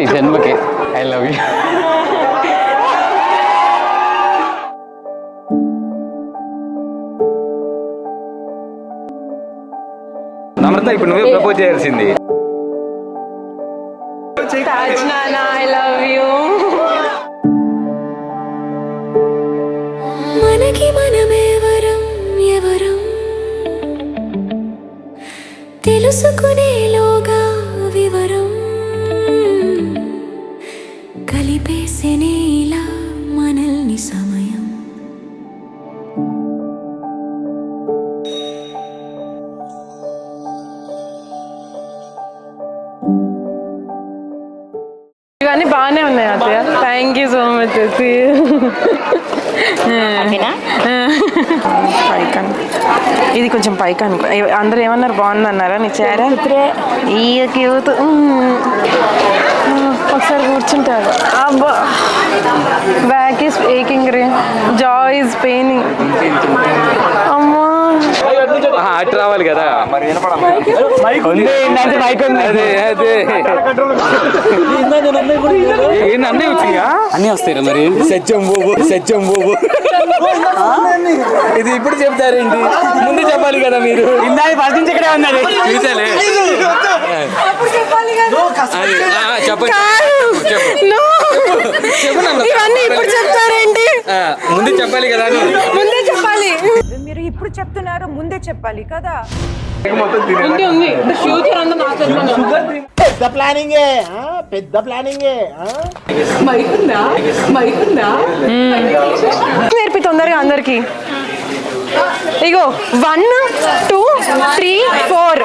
ఈ జన్మకి I love you. నమ్రత ఇప్పుడు నువ్వే ప్రపోజ్ చేయాల్సింది. I love you. మనకి మనమెవరం ఎవరం తెలుసుకునేలోగా వివరం కలిపేసేనేలా మనల్ని సమయం. ఇవన్నీ బాగానే ఉన్నాయి అత్తయ్య. Thank you so much. పైకన్ ఇది కొంచెం పైకన్. అందరూ ఏమన్నారు, బాగుందన్నారా నీ చేరా? ఈ క్యూట్. ఒకసారి కూర్చుంటారు. అబ్బా బ్యాక్ ఈస్ ఏకింగ్ రే, జా ఈస్ పెయినింగ్. అమ్మా అటు రావాలి కదా మరి. అన్నీ వచ్చిందా? అన్నీ వస్తాయి మరి. సత్యం బాబు ఇది ఇప్పుడు చెప్తారేంటి? ముందు చెప్పాలి కదా మీరు. ఇందాక పరిచించి ఇక్కడే ఉన్నది. చూసాలే ఇవన్నీ ఇప్పుడు చెప్తారేంటి? ముందు చెప్పాలి కదా. ముందే చెప్పాలి. మీరు ఇప్పుడు చెప్తున్నారు, ముందే చెప్పాలి కదా. ఉంది ఫ్యూచర్ అంతా నా చేతిలో. పెద్ద ప్లానింగే, పెద్ద ప్లానింగే. నేర్పి తొందరగా అందరికి. ఇగో 1 2 3 4.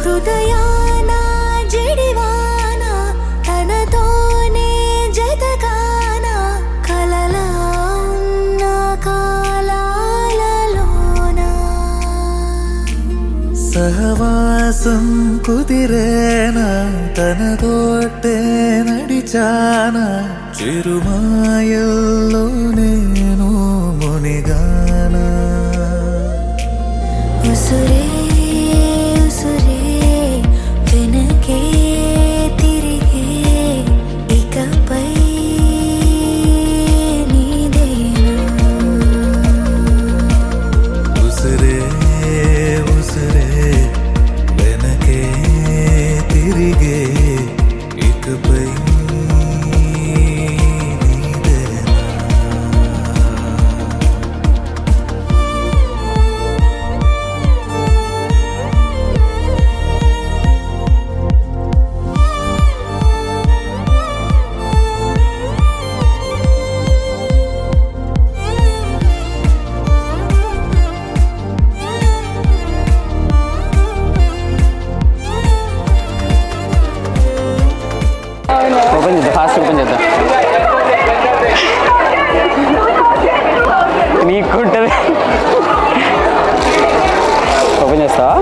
హృదయాన జడివాన తనతోనే జతగాన కలలా ఉన్న కాలాలలోన సహవాసం కుదిరేనా తనతోటే నడిచానా చిరుమాయల్లో నేను మునిగానా ఉసురే వెనకే తిరిగే ఇకపై నీదేనా ఉసిరే వెనకే తిరిగే ఇకపై నీదేనా. ఓపెన్ చేద్దాం, ఫాస్ట్ ఓపెన్ చేద్దాం. నీకుంటుంది. ఓపెన్ చేస్తావా?